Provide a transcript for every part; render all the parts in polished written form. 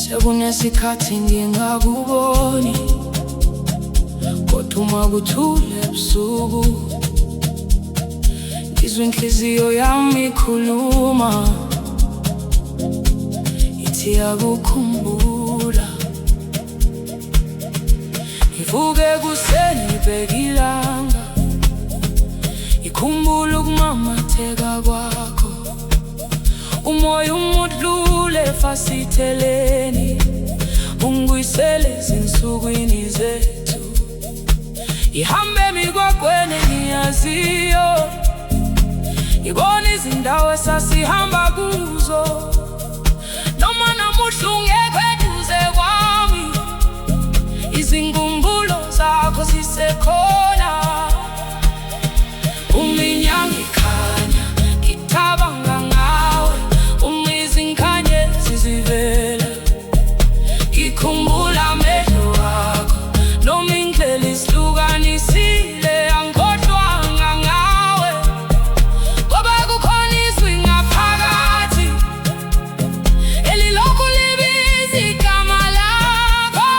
Sekunesikhathi ngingakuboni, kodwa uma kuthule ebusuku ngizwa inhliziyo yami ikhuluma, ithi yakukhumbula. Ngivuke ekuseni ngibheke ilanga, ngikhumbula ukumamatheka kwakho. Umoya umudlule efasiteleni, ungibuyisele ezinsukwini zethu. Ngihambe emigwaqweni engiyaziyo, ngibona izindawo esasihamba kuzo. Noma namuhla ungekho eduze kwami, izinkumbulo zakho zisekhona. Uminyama ikhanya, ngicabanga ngawe, izinkanyezi zivela. Ngikhumbula amehlo akho, noma indlela isihlukanisile, angikhohlwanga ngawe. Ngoba kukhona izwi ngaphakathi elilokhu libiza igama lakho.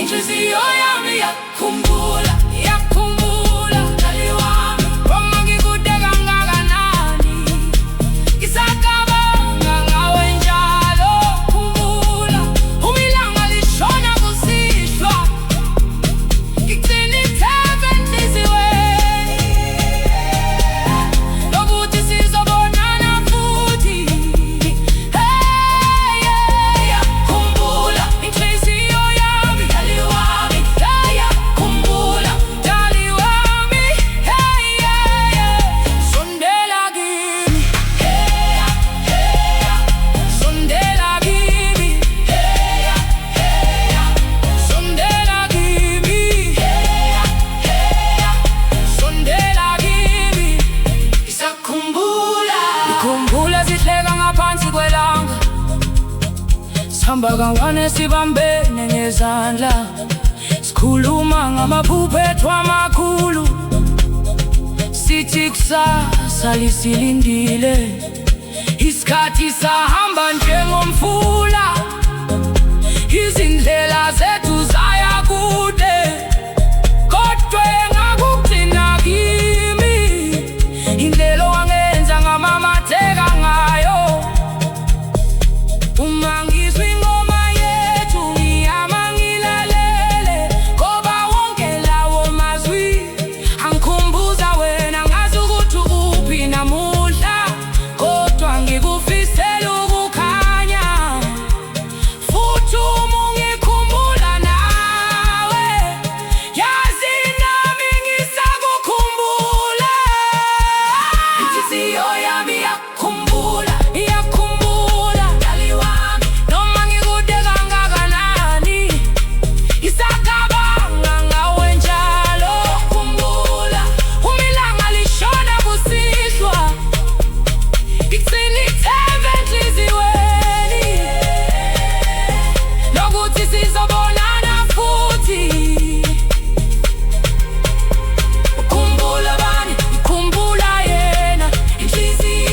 Inhliziyo yami yakukhumbula, yakukhumbula mdali wami. Noma ngikude kangakanani, ngisacabanga ngawe njalo. Khumbula umilanga lishona kusihlwa, ngigcina ithemba enhliziyweni lokuthi sizobonana futhi. Yakukhumbula inhliziyo yami, mdali wami. Yakukhumbula mdali wami. Sondela kimi, sondela kimi, sondela kimi, sondela kimi. Ngisakhumbula, ngikhumbula sihleka ngaphansi kwelanga, sihamba kancane sibambene ngezandla, sikhuluma ngamaphupho ethu amakhulu, sithi kusasa lisilindile. Isikhathi sahamba njengomfula, izindlela zethu zaya kude, kodwa engakugcina kimi indlela owangenza ngamamatheka ngayo. Uma ngizwa ingoma yethu ngiyama ngilalele, ngoba wonke lawo mazwi angikhumbuza wena. Ngazi ukuthi ukuphi namuhla, kodwa ngikufisela ukukhanya futhi uma ungikhumbula nawe, yazi nami ngisakukhumbula. Inhliziyo yami yakukhumbula, yakukhumbula mdali wami. Noma ngikude kangakanani, ngisacabanga ngawe njalo. Khumbula umilanga lishona kusihlwa, ngigcina ithemba enhliziyweni lokuthi sizobonana futhi. Ukhumbula bani, ngikhumbula yena. Inhliziyo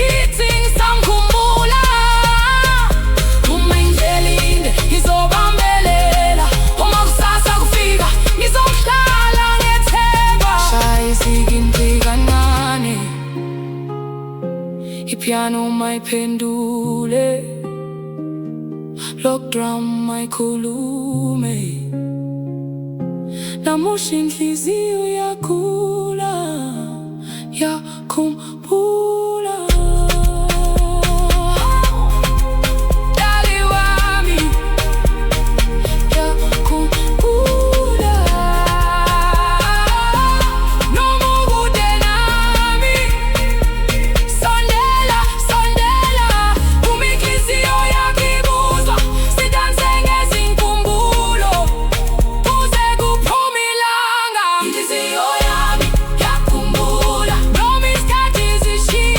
ithi ngisamkhumbula. Uma indlela inde ngizobambelela, uma kusasa kufika ngizohlala ngethemba. Shaya isigingci kancane, ipiano mayiphendule, lock drum mayikhulume. Namuhla inhliziyo yakhula, yakhumbula. Mdali wami, yakhumbula. Noma ukude nami, sondela, sondela. Uma inhliziyo yakibuzwa, sidanse ngezinkumbulo kuze kuphume ilanga. Inhliziyo yami yakukhumbula, noma isikhathi sishiya.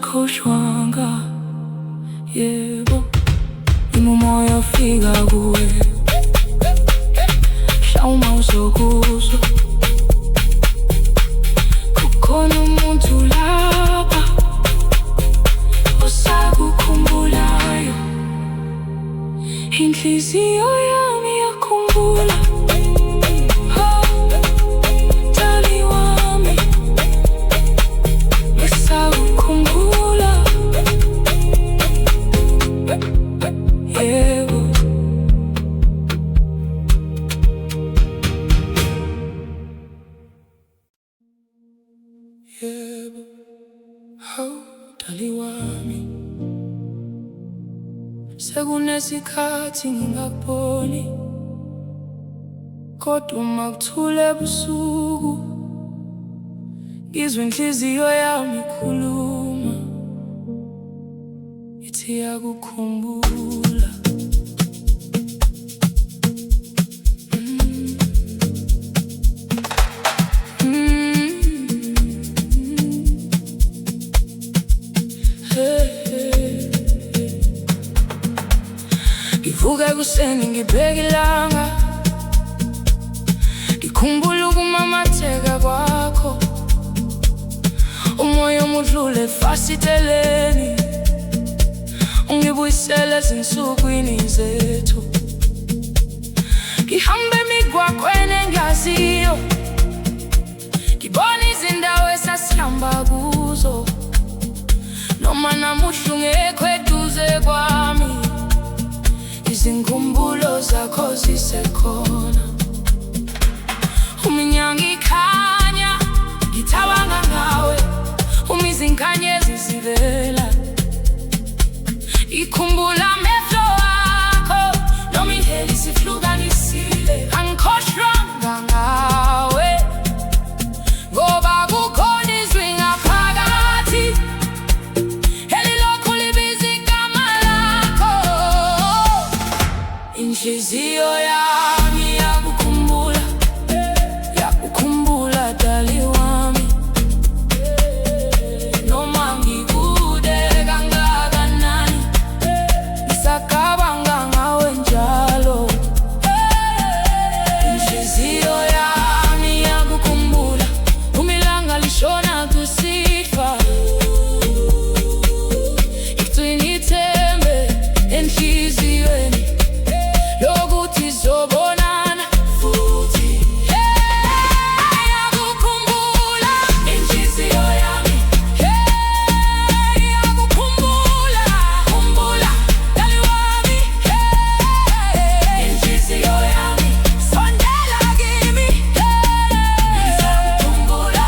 angikhoshwanga, yebo umoya ofika kuwe, mhlawumbe uzokuzwa kukhona umuntu lapha osakukhumbulayo. Inhliziyo yami yakhumbula, Dali wami, ngisakukhumbula, yebo. Yebo, Dali wami, sekunesikhathi ngingakuboni, kodwa uma kuthule ebusuku ngizwe inhliziyo yami ikhuluma, ithi iyakukhumbula. Ngivuka ekuseni ngibheke ilanga, ngikhumbula ukumamatheka kwakho, umoya omudlule efasiteleni, ungibuyisele ezinsukwini zethu. Ngihambe emigwaqweni engaziyo, ngibona izindawo esasihamba kuzo, noma namuhla ungekho eduze kwami, izinkumbulo zakho zisekhona. Inyanga ikhanya, ngicabanga ngawe, izinkanyezi zivela, ikhumbula amehlo akho, noma indlela isihlukanisile. Angikhohlwanga ngawe, ngoba kukhona izwi ngaphakathi elilokhu libiza igama lakho. Inhliziyo yami yakukhumbula, yakukhumbula Dali wami, noma ngikude kangakanani, ngisacabanga ngawe njalo. Inhliziyo yami yakukhumbula, ilanga lishona kusihlwa, igcina ithembe enhliziyweni lokuthi sobonana futhi. Yakukhumbula inhliziyo yami, yakukhumbula, khumbula Dali wami, inhliziyo yami, sondela kimi, ngizakukhumbula,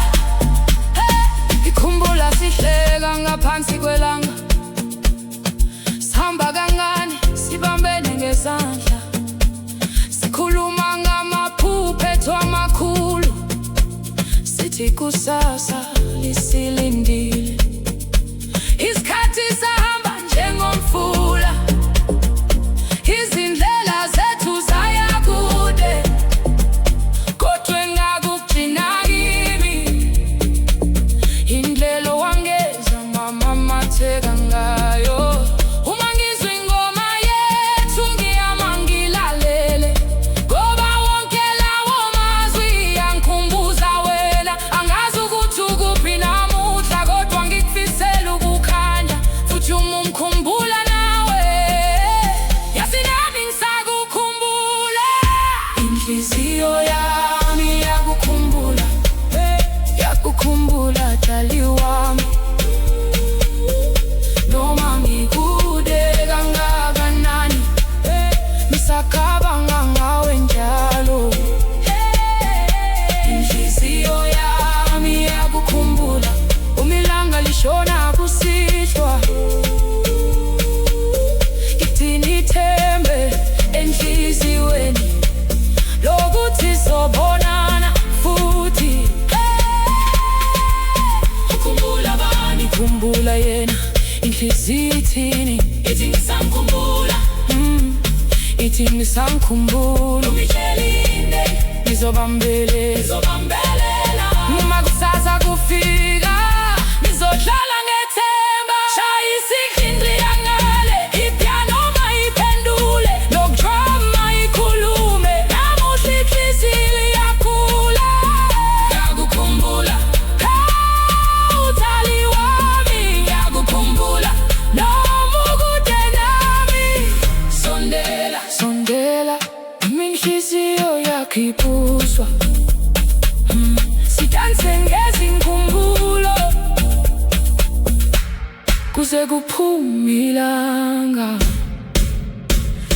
ikhumbula sihleka ngaphansi kwelanga, sihamba kancane sibambene ngezandla, sikhuluma ngamaphupho amakhulu, sithi kusasa lisilindile. Isikhathi sahamba njengomfula, izindlela zethu zaya kude, kodwa engakugcina kimi, indlela wangeza mamamatheka ngayo. Uma ngizwa ingoma yethu ngiyama ngilalele, ngoba wonke lawo mazwi yangikhumbuza wena. Angazi ukuthi ukuphi namuhla, kodwa ngikufisela ukukhanya, futhi uma umkhumbula nawe, yazi nami ngisakukhumbula. Inhliziyo yami yakukhumbula, yakukhumbula Dali wami, noma ngikude kangakanani, ngisacabanga ngawe njalo. Inhliziyo yami yakukhumbula, ilanga lishona kusihlwa, igcina ithembe enhliziyweni lokuthi sobonana futhi. Ukhumbula bani, khumbula yena, inhliziyo ithini, ithi ngisamkhumbula, ithi ngisamkhumbula. Ungithelile, ngizobambelela, noma kusasa kufika, ngizohlala ngethemba. inhliziyo yakho ibuswa. Sidanse ngezinkumbulo kuze kuphume ilanga.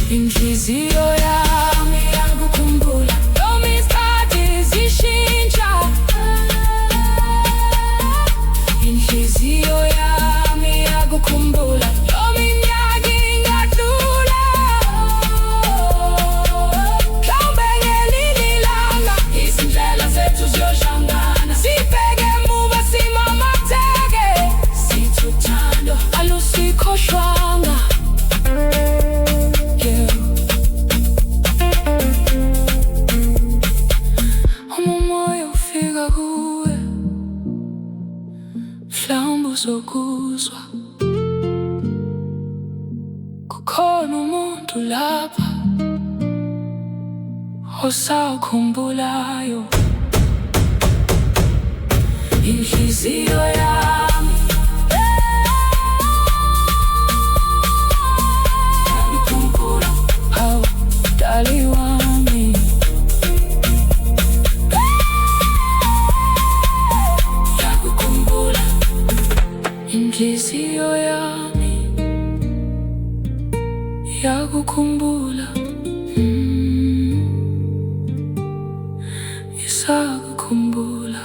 Inhliziyo yami iyakukhumbula noma isikhathi zishintsha. Inhliziyo yami iyakukhumbula noma iminyaka ingadlula. Mhlawumbe ngelinye ilanga izindlela zethu ziyohlangana, sibheke emuva simamatheke, sithi uthando alusikhohlwanga. Umoya ufika kuwe, mhlawumbe uzokuzwa kukhona umuntu lapha osakhumbulayo. Inhliziyo yami yakukhumbula, hawu dali wami. Yakukhumbula inhliziyo yami yakukhumbula, isakukhumbula.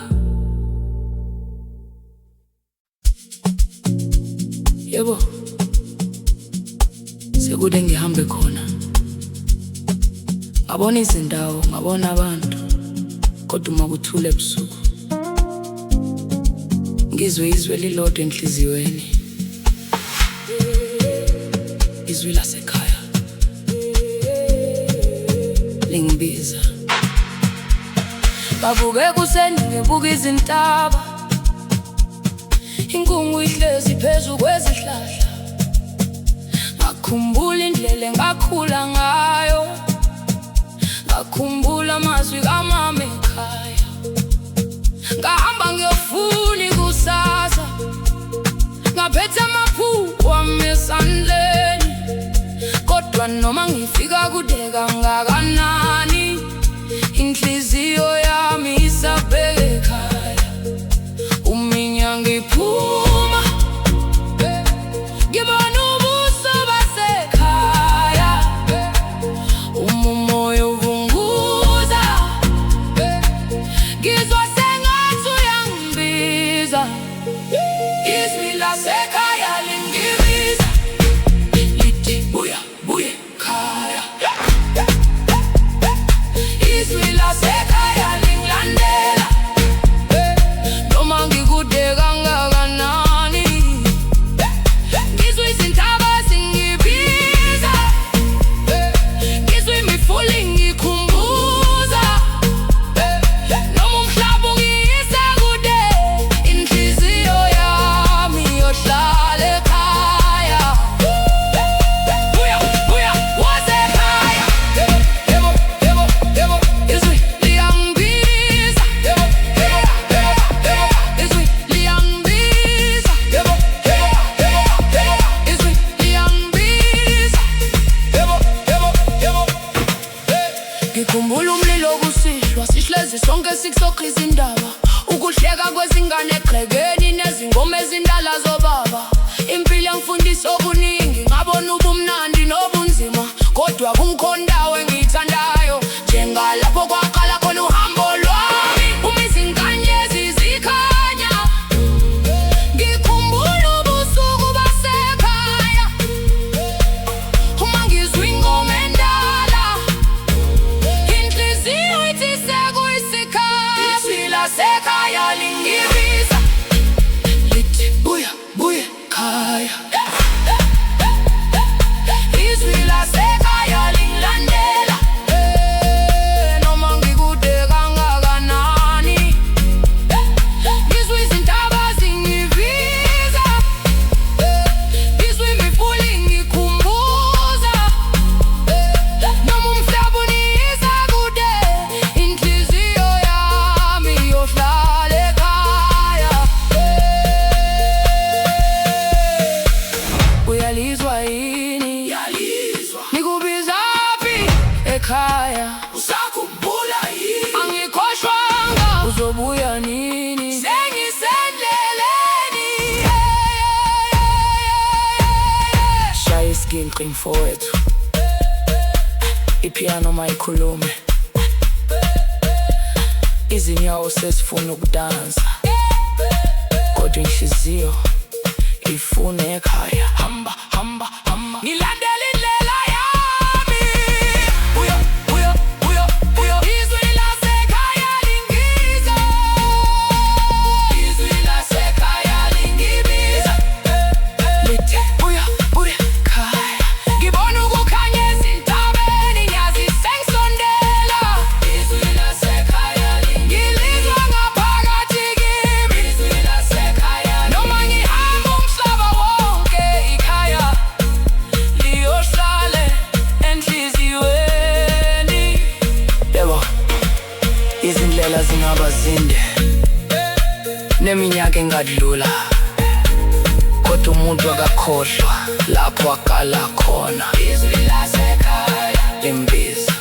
Yebo, sekude ngihambe khona, ngabona izindawo, ngabona abantu, kodwa uma kuthule ebusuku ngizwe izwi elilodwa enhliziyweni, izwi lasekhaya lingibiza. Bavuke ekuseni ngibuka izintaba, inkungu ihlezi phezu kwezihlahla. Ngakhumbula indlela engakhula ngayo, ngakhumbula amazwi kamama ekhaya. Ngahamba ngiyofuna ikusasa, ngaphethe amaphupho ami esandleni. Kodwa noma ngifika kude kangakanani, inhliziyo yami isabheke ekhaya. Uminyaka iphuma, ngibona ubuso basekhaya. Umoya uvunguza, ngizwa sengathi uyangibiza. Izwi lasekhaya lingibiza, lithi buya buye ekhaya. Izwi lasekhaya lingilandela, noma ngikude kangakanani. Ngizwa izintaba zingibiza, ngizwa imifula ingikhumbuza. Noma umhlaba ungiyisa kude, inhliziyo yami iyohlala ekhaya. Buya buya wasekhaya, yebo yebo yebo, izwi liyangibiza. Yebo yebo yebo, izwi liyangibiza. Yebo yebo yebo, izwi liyangibiza. Yebo yebo yebo. Ngikhumbula umlilo kusihlwa, sihlezi sonke sikusoqa izindaba. Ukuhleka kwezingane egxekeni nezingoma ezindala zobaba. Impilo yangifundisa okuningi, ngabona ubumnandi nobunzima. Kodwa kukhona indawo engiyithandayo, njengalapho kwaqala khona uhambo lwami. Uma izinkanyezi zikhanya, ngikhumbula ubusuku basekhaya. Uma ngizwa ingoma endala, inhliziyo ithi sekuyisikhathi. Izwi lasekhaya lingibiza, lithi buya buye ekhaya. Izwi lasekhaya lingilandela, mfowethu, ipiano mayikhulume, izinyawo sezifuna ukudansa, kodwa inhliziyo ifuna ekhaya. Hamba, hamba, hamba, ngilandela indlela yami. Buya, buya, buya, buya, izwi lasekhaya lingibiza, izwi lasekhaya lingibiza. Lithi buya, buya ekhaya, ngibona ukukhanya ezintabeni, ngiyazi sengisondela. Izwi lasekhaya lingilizwa ngaphakathi kimi, izwi lasekhaya noma ngihamba umhlaba wonke, ikhaya liyohlale enhliziyweni. Yebo, izindlela zingaba zinde, neminyaka engadlula, kodwa umuntu akakhohlwa lapho aqala khona. Izwi lasekhaya limbiza.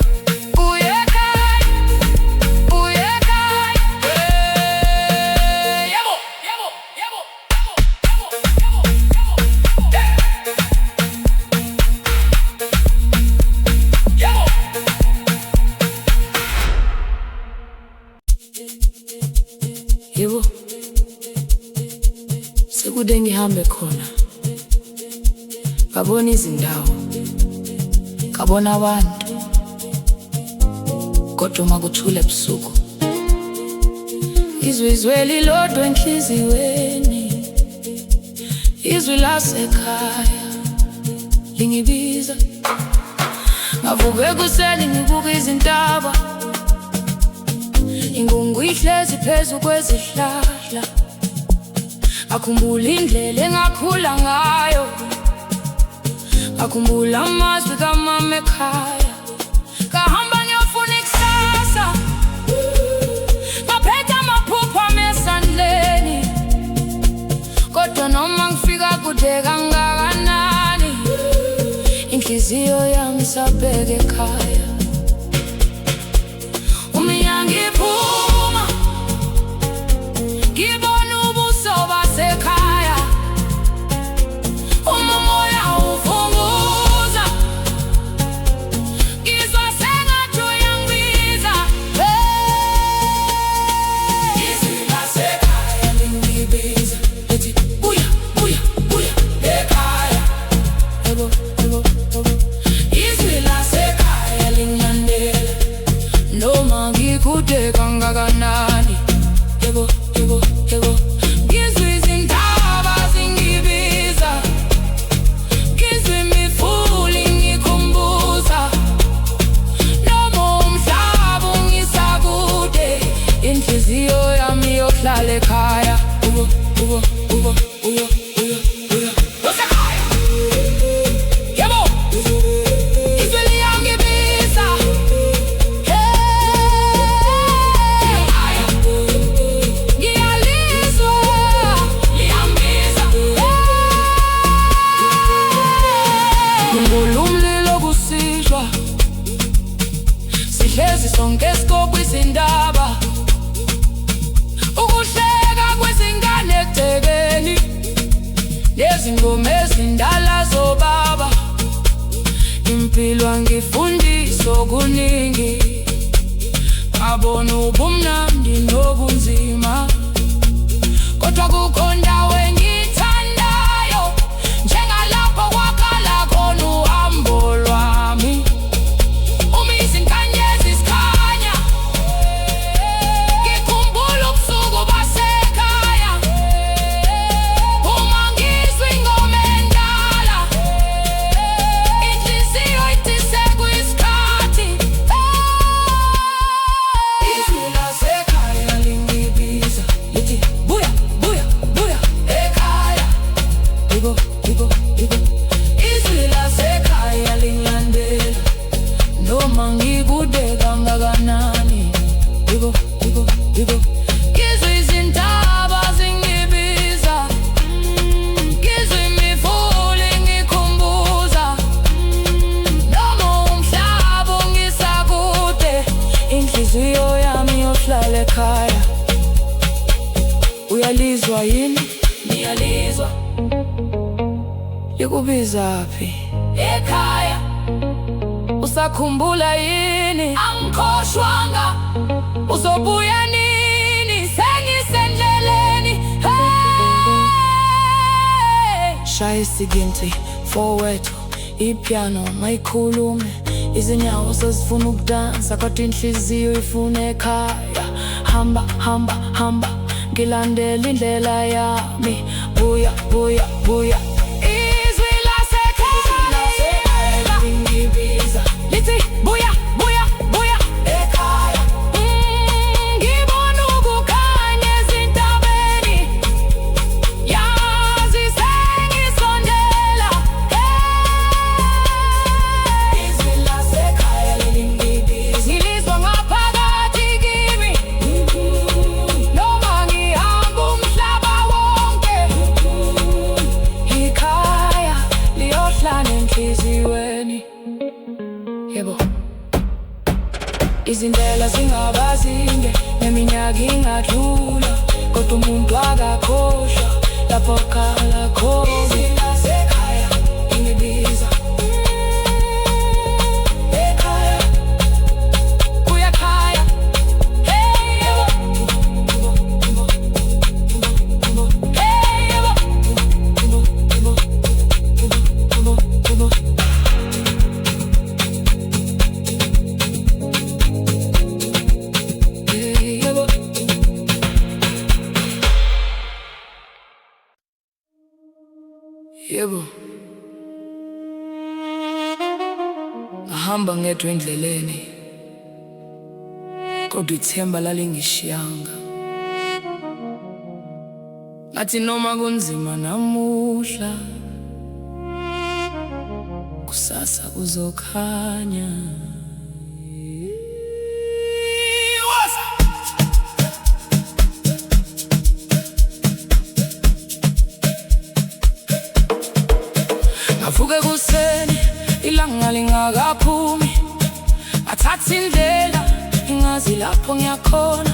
Buya ekhaya, buya ekhaya. Yebo, yebo, yebo, yebo, yebo, yebo, yebo. Yebo, sekude ngihambe khona, ngabona izindawo, ngabona abantu, kodwa uma kuthule ebusuku, izwi lilodwa enhliziyweni, izwi lasekhaya lingibiza. Ngavuka ekuseni ngibuka izintaba, ingungu ihlezi phezu kwezihlahla, ngakhumbula indlela engakhula ngayo, ngakhumbula amazwi kamama ekhaya. Ngahamba ngiyofuna ikusasa, ngaphethe amaphupho ami esandleni, kodwa noma ngifika kude kangakanani, inhliziyo yami isabheka ekhaya. Umnyango iphuma, ngibona ubuso basekhaya, umoya uvunguza, ngizwa sengathi uyangibiza. Izwi lasekhaya lingibiza, lithi buya, buya, buya ekhaya. Yebo, yebo, yebo, izwi lasekhaya lingilandela noma ngikude kangakanani. Yebo, yebo, yebo, ngizwa izintaba zingibiza, ngizwa imifula ingikhumbuza, noma umhlaba ungisakude, inhliziyo yami iyohlala ekhaya. Ubo, ubo, ubo, uyo, uyo, uyo, usekhaya. Yebo, izwi liyangibiza. Ngiyalizwa, liyangibiza. Khumbula umlilo kusihlwa, sihlezi sonke esikopha izindaba, ukuhleka kwezingane egcekeni, nezingoma ezindala zobaba. Impilo angifundisa okuningi, ngabona ubumnandi nobunzima, kodwa kukho ndawo engiyithandayo, njengalapho kwaqala khona uhambo lwami. Uma izinkanyezi zikhanya, ngikhumbula ubusuku basekhaya. Uma ngizwa ingoma endala, inhliziyo ithi sekuyisikhathi. Izwi lasekhaya lingibiza, lithi buya, buya, buya ekhaya. Yebo, yebo, yebo, izwi lasekhaya lingilandela noma ngikude kangakanani. Yebo, yebo, yebo, ngizwa izintaba zingibiza, ngizwa imifula ingikhumbuza, noma umhlaba ungisakude, inhliziyo yami iyohlala ekhaya. Uyalizwa yini? Ngiyalizwa. Ikubizaphi? Ekhaya. Usakhumbula yini? Angikhohlwanga. Uzobuya nini? Sengisendleleni. Hey! Shaya isiginti forward, ipiano mayikhulume, izinyawo sezifuna ukudansa kodwa inhliziyo ifuna ekhaya. Hamba hamba hamba, ngilandela indlela yami. Buya buya buya. Izwi lasekhaya lingibiza lithi buya buya buya ekhaya. Ngibona ukukhanya ezintabeni, yazi sengisondela. Izwi lasekhaya lingibiza, ngilizwa ngaphakathi kimi, noma ngihamba umhlaba wonke. Ikhaya liyohlala enhliziyweni. Yebo, izindlela zingaba zinde, neminyaka ingadlula, kodwa umuntu akakhohlwa lapho akhala khona. Izwi lasekhaya lingibiza. Ekhaya, kuya ekhaya. Hey yebo, hey yebo, hey yebo. Yebo, ngahamba ngedwa endleleni, kodwa ithemba lalingishiyanga. Ngathi noma kunzima namuhla, kusasa kuzokhanya. Ngavuka ekuseni ilanga lingakaphumi, ngathatha indlela ingazi lapho ngiyakhona.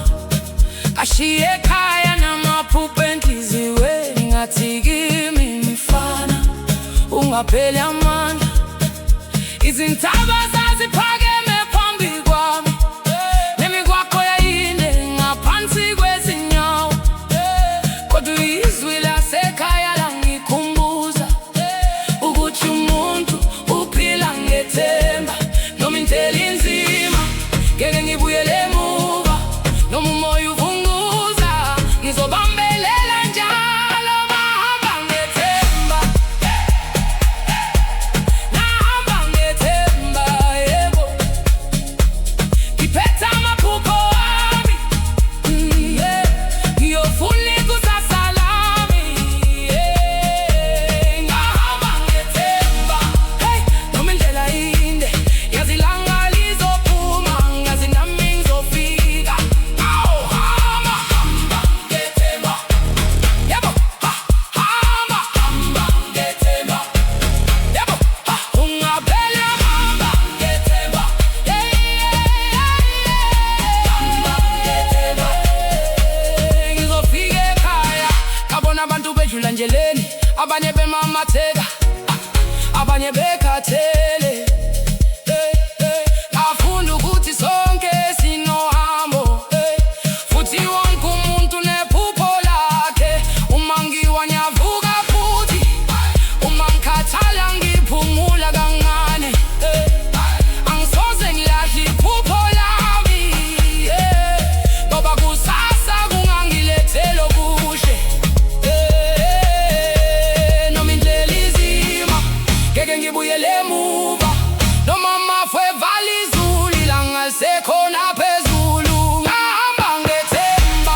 Ngashiya ekhaya namaphupho enhliziyweni, ngathi kimi mfana ungapheli amandla. Izintaba zaziphakeme phambi kwami, nemigwaqo yayinde ngaphansi kwezinyawo, kodwa izwi lasekhaya langikhumbuza ukuthi umuntu uphila ngethemba. Noma indlela inzima, ngeke ngibuyele emuva. Noma umoya uvunguza, ngizobambelela njalo. Ngahamba ngethemba, ngahamba ngethemba, yebo. Ngiphethe amaphupho wami, yeah. Ngiyofuna ikusasa lami, yeah. Ngahamba ngethemba, hey. Noma indlela inde, yazi ilanga lizophuma, ngazi nami ngizofika. Awu, hamba hamba ngethemba, yebo. Hamba hamba ngethemba, yebo. Ungapheli amandla ngethemba, yeah, yeah, yeah. Hamba ngethemba, ngizofika ekhaya. Ngabona abantu bedlula endleleni, abanye bemamatheka, abanye bekhathele. Ngafunda ukuthi sonke sinohambo, futhi wonke umuntu nephupho lakhe. Uma ngiwa ngiyavuka futhi, uma ngikhathala ngiphumula kancane. Angisoze ngilahle iphupho lami, ngoba kusasa kungangilethela okuhle. Noma indlela izima, ngeke ngibuyele emuva. Noma amafu evala izulu, ilanga lisekhona phezulu. Ngahamba ngethemba,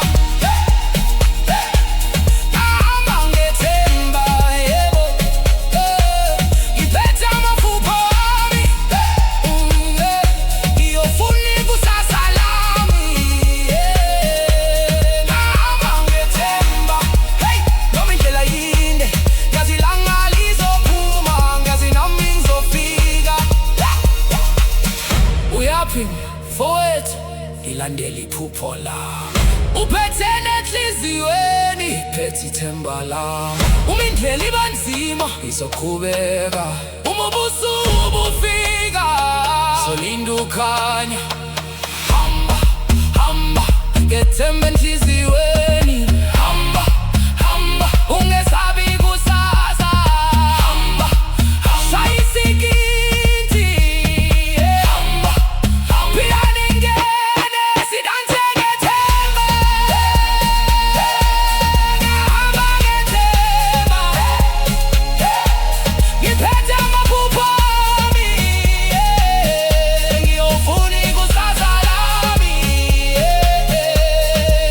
ngahamba ngethemba, yebo. Ngiphethe amaphupho wami, ngiyofuna ikusasa lami, ngahamba ngethemba, hey. Noma indlela yinde, ngazi ilanga lizophuma, ngazi nami ngizofika. Uyaphi mfowethu, ngilandela iphupho lami. Uphethene enhliziyweni, phethe ithemba lami. Uma indlela iba nzima, izoqhubeka. Uma ubusuku bufika, solinda ukhanya. Hamba, hamba, ngethemba enhliziyweni. Hamba, hamba, ungesabi kusasa. Hamba, hamba, shaya isikindi. Hamba, hamba, philani ngene, sidanse ngethemba. Ngihamba ngethemba. Ngiphethe amaphupho ami. Ngiyofuna ikusasa lami.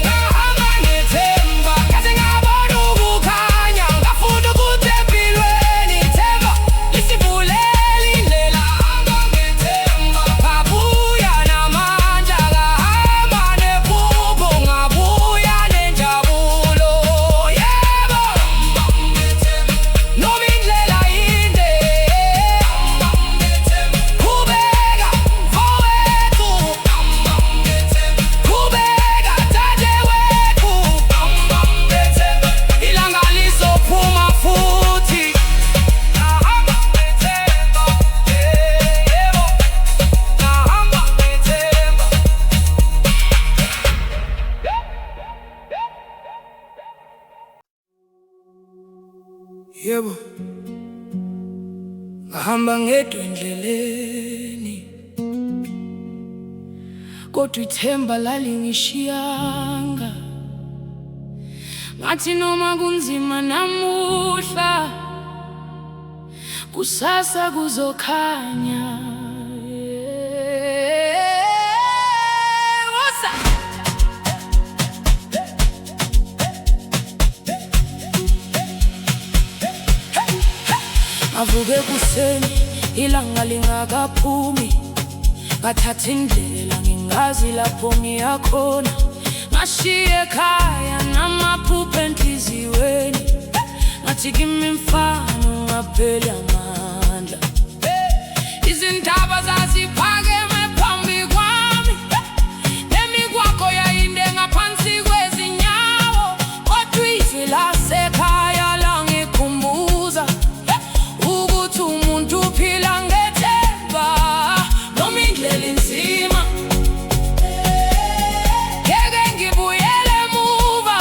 Ngihamba ngethemba, ngaze ngabona ukukhanya. Ngafunda ukuthi empilweni ithemba lisivulela indlela. Ngihamba ngethemba, ngabuya namandla. Ngahamba nephupho, ngabuya nenjabulo. Yebo, noma indlela inde, qhubeka mfowethu, qhubeka dadewethu. Ilanga lizophuma futhi. Ngahamba ngethemba, yebo, ngahamba ngethemba. Yebo, ngahamba ngedwa endleleni, kodwa ithemba lalingishiyanga. Ngathi noma kunzima namuhla, kusasa kuzokhanya. Woza. Ngavuka ekuseni ilanga lingakaphumi, ngathatha indlela ngingazi lapho ngiyakhona. Ngashiya ekhaya namaphupho enhliziyweni, ngathi kimi mfana ungapheli amandla. Izindaba zaziphakeme phambi kwami, nemikwakho yayinde ngaphansi kwezinyawo. Kodwa izwi lasekhaya langikhumbuza ukuthi umuntu uphila ngethemba. Noma indlela inzima, ngeke ngibuyele emuva.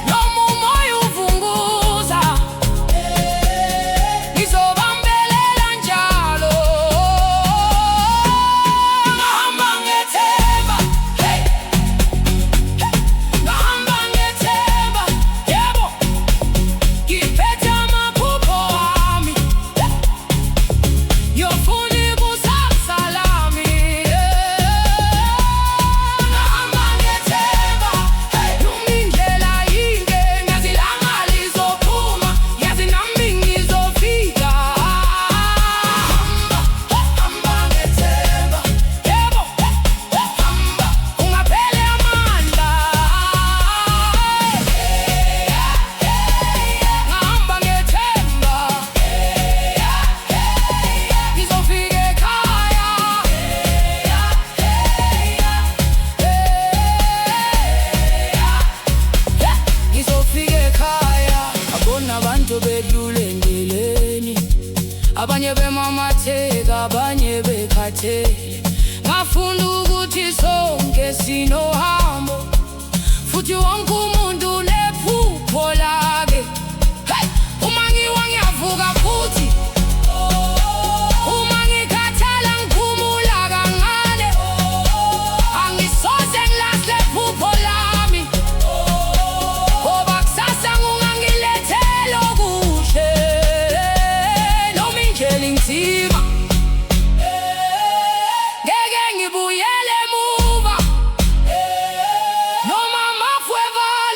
Noma umoya uvunguza, ngizobambelela njalo. Ngahamba ngethemba, hey, ngahamba ngethemba, yebo. Ngiphethe amaphupho ami, ngiyofuna ikusasa lami. Ngahamba ngethemba, noma indlela inde, ngazi ilanga lizophuma, ngazi nami ngizofika. Hamba ngethemba, yebo, hamba, ungapheli amandla. Ngahamba ngethemba, ngizofika ekhaya. Ngizofika ekhaya. Ngabona abantu bedlula endleleni, abanye bemamatheka, abanye bekhathele. Ngafunda ukuthi sonke sinohambo, futhi wonke umuntu unephupho lakhe. Hey! Uma ngiwa ngiyavuka futhi, uma ngikhathala ngiphumula kancane. Angisoze ngilahle iphupho lami, ngoba kusasa kungangilethela okuhle. Noma indlela inzima, ngeke ngibuyele emuva. Noma amafu evalo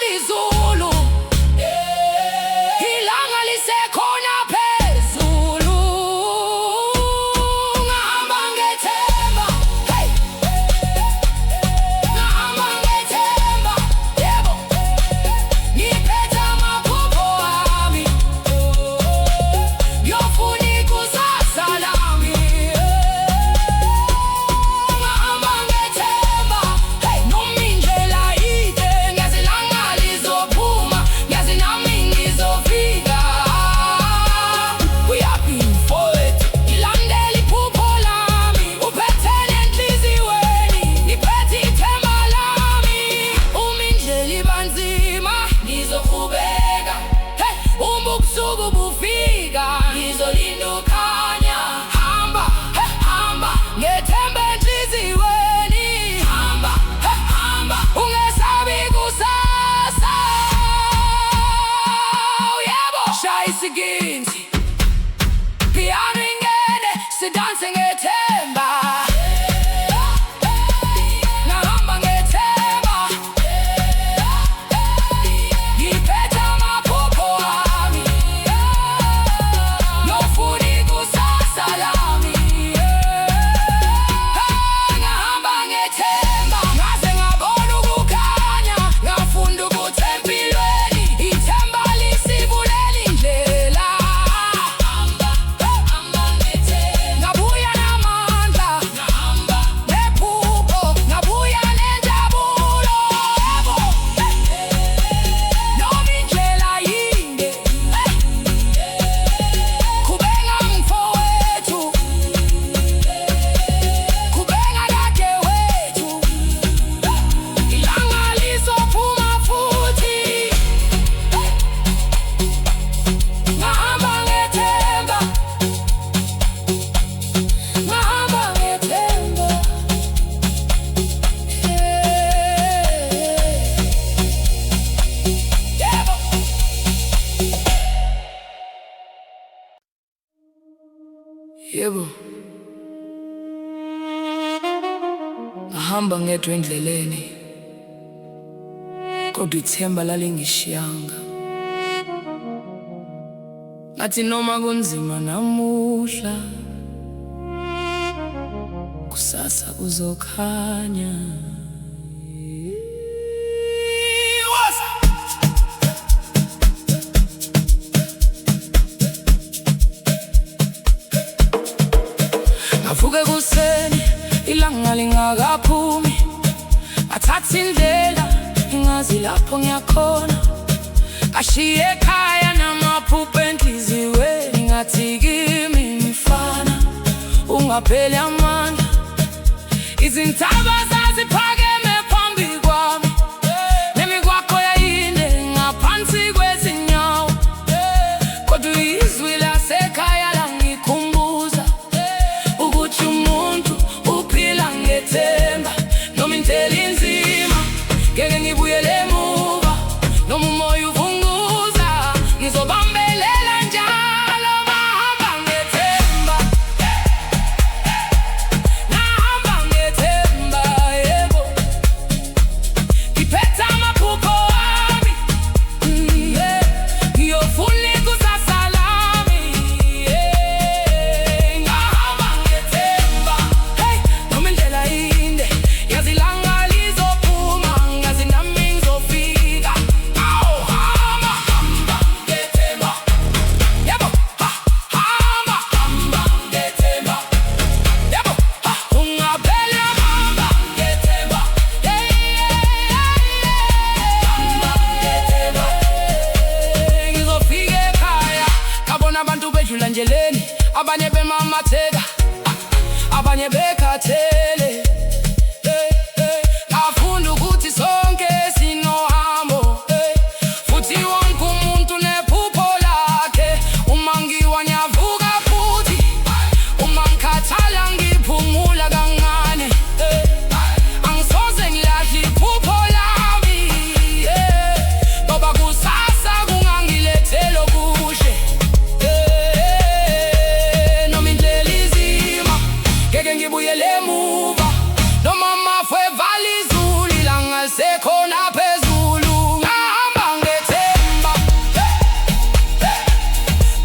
ngethemba enhliziyweni. Hamba, hamba, ungesabi kusasa. Yebo, shaya isiginci, piano ingene, sidanse ngethemba. Ngahamba ngethemba, ngiphethe amaphupho ami, ngiyofuna ikusasa lami. Ngahamba ngethemba, ngaze ngabona ukukhanya, ngafunda ukuthi empilweni ithemba lisivulela indlela. Ngabuya namandla, nephupho, ngabuya nenjabulo. Noma indlela yinde, qhubeka mfowethu, qhubeka dadewethu. Ilanga lizophuma futhi. Ngahamba ngethemba, ngahamba ngethemba. Yebo. Yebo, ngahamba ngedwa endleleni, kodwa ithemba lalingishiyanga. Ngathi noma kunzima namuhla, kusasa kuzokhanya. Ngavuka ekuseni ilanga lingakaphumi, ngathatha indlela ingazi lapho ngiyakhona. Ngashiya ekhaya namaphupho enhliziyweni, ngathi kimi mfana ungapheli amandla. Izintaba zaziphakeme phambi kwami, nemigwaqo yayinde ngaphansi kwezinyawo. Kodwa izwi lasekhaya langikhumbuza ukuthi umuntu uphila ngethemba. Noma indlela inzima, ngeke ngibuyele emuva. Noma umoya uvunguza, ngizobambelela njalo. Ngahamba ngethemba, ngahamba ngethemba. Yebo, ngiphethe amaphupho ami, ngiyofuna ikusasa lami. Ngahamba ngethemba, hey, noma indlela inde, yazi ilanga lizophuma, ngazi nami ngizofika. Awu, hamba, hamba ngethemba. Yebo, hamba, hamba ngethemba. Yebo, ungapheli hamba ngethemba. Hamba ngethemba, ngizofika ekhaya. Ngabona abantu bedlula endleleni, abanye bemamatheka, abanye bekhathele. Ngafunda ukuthi sonke sinohambo, futhi wonke umuntu nephupho lakhe. Uma ngiwa ngiyavuka futhi, uma ngikhathala ngiphumula kancane. Angisoze ngilahle iphupho lami, ngoba kusasa kungangilethela okuhle. Noma indlela izima, ngeke ngibuyele emuva. Noma amafwe evala izulu, ilanga lisekhona phezulu. Ngahamba ngethemba,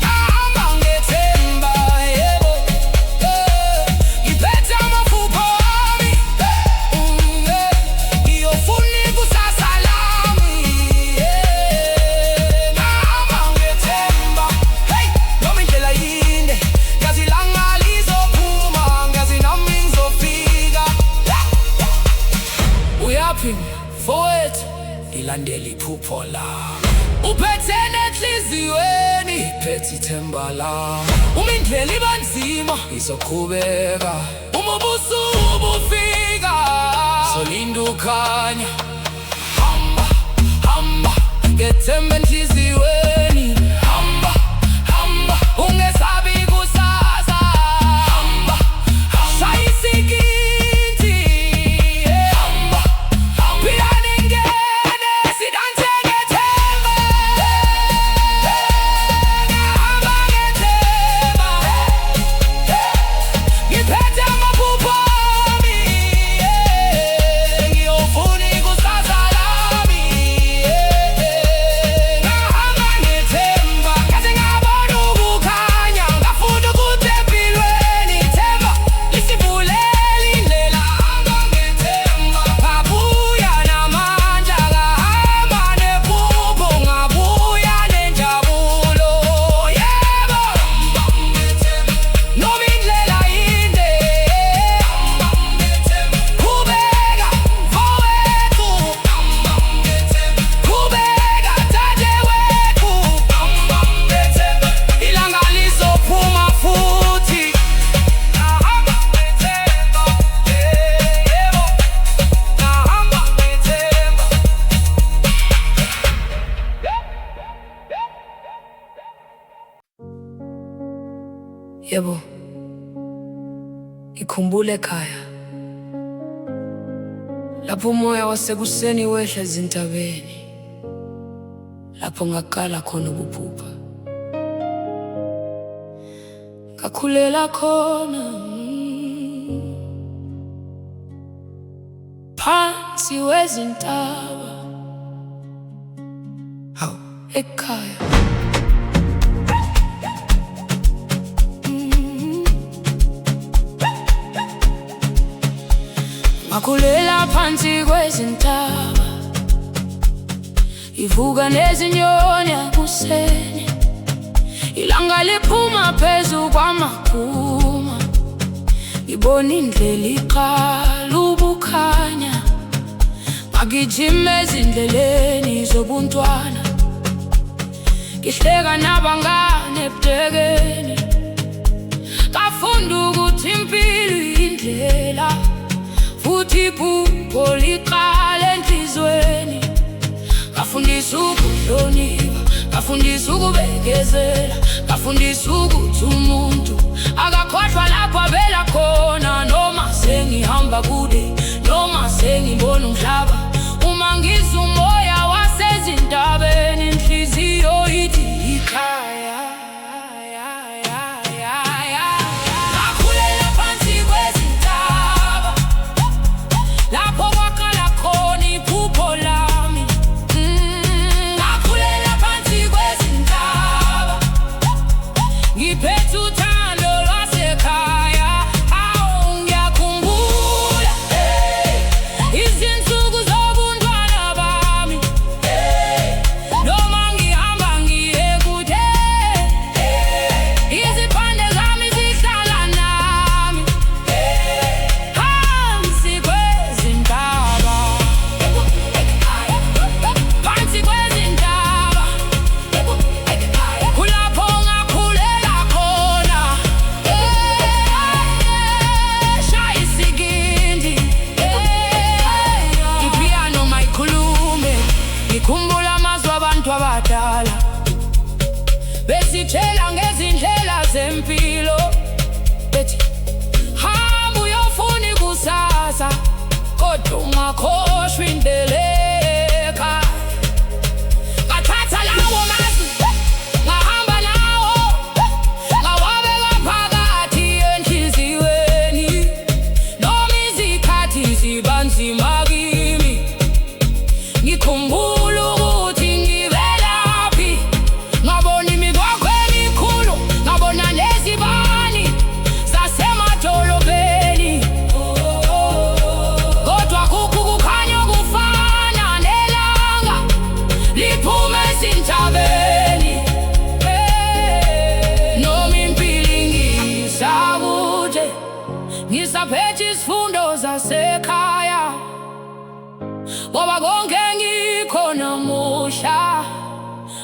ngahamba ngethemba. Yebo, ngiphethe amaphupho ami, ngiyofuna ikusasa lami. Ngahamba ngethemba, hey, noma indlela yinde, ngazi ilanga lizophuma, ngazi nami ngizofika. Uyaphi mfowethu, ngilandela iphupho lami. Uphethe nenhliziyweni, iphethe ithemba lami. Uma indlela iba nzima, izoqhubeka. Uma ubusuku bufika, solinda ukhanya. Hamba, hamba ngethemba enhliziyweni. Hamba, hamba ungesabi kusasa. Hamba, hamba shaya ngikhumbule ekhaya, lapho umoya wasekuseni wehla ezintabeni, lapho ngaqala khona ukuphupha, ngakhulela khona phansi wezintaba, hawu ekhaya. Ngakhulela phansi kwezintaba, ivuka nezinyoni ekuseni, ilanga liphuma phezu kwamakhuma, ngibona indlela iqala ukukhanya, ngagijima ezindleleni zobuntwana, ngihleka nabangane ebudekeni, ngafunda ukuthi impilo iyindlela, futhi iphupho liqala enhlizweni. Ngafundiswa ukuhlonipha, ngafundiswa ukubekezela, ngafundiswa ukuthi umuntu akakhohlwa lapho avela khona. Noma sengihamba kude, noma sengibona umhlaba, uma ngizwa umoya wasezintabeni, inhliziyo ithi ikhaya. Ngikhumbula amazwi abantu abadala besitshela ngezindlela zempilo, bethi hamba uyofuna ikusasa, kodwa ungakhohlwa indlela ekhaya. Ngathatha lawo mazwi, ngahamba nawo, ngawabeka phakathi enhliziyweni, noma izikhathi ziba nzima kimi, ngikhumbula ngisaphethe isifundo zasekhaya, ngoba konke ngikho namuhla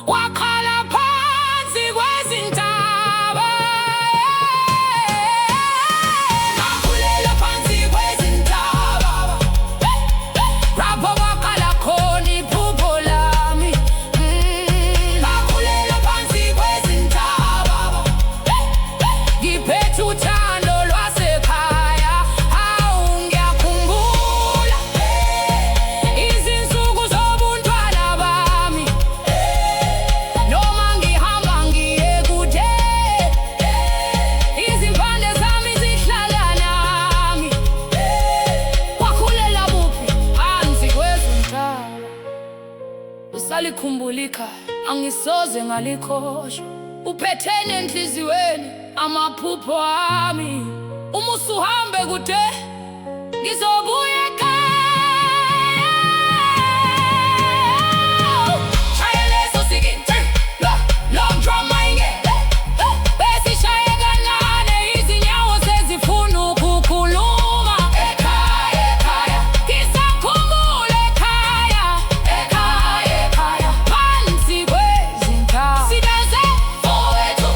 waqala phansi kwezintaba. Ngakhulela phansi kwezintaba, lapho kwaqala khona iphupho lami. Ngakhulela phansi kwezintaba, ngiphethe uthando lwasekhaya. Salikhumbulika, angisoze ngalikhohlwa, uphethene enhliziyweni amaphupho ami. Uma usuhambe kude, ngizobuya ekhaya. Shaya leso siginci, long drum mayingene, besishaye kancane, izinyawo sezifuna ukukhuluma. Ekhaya, ekhaya, ngisakhumbula ekhaya. Ekhaya, phansi kwezintaba, sidanse fowethu,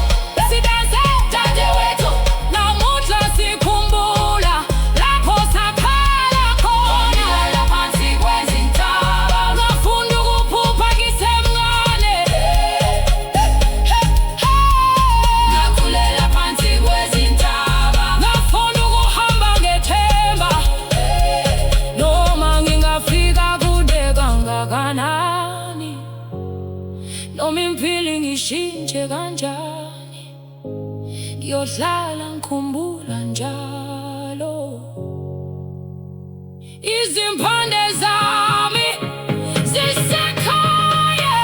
sidanse dadewethu. Namuhla sikhumbula lapho sakhala khona. ngiyodlala ngikhumbula njalo izimpande zami zisekhaya.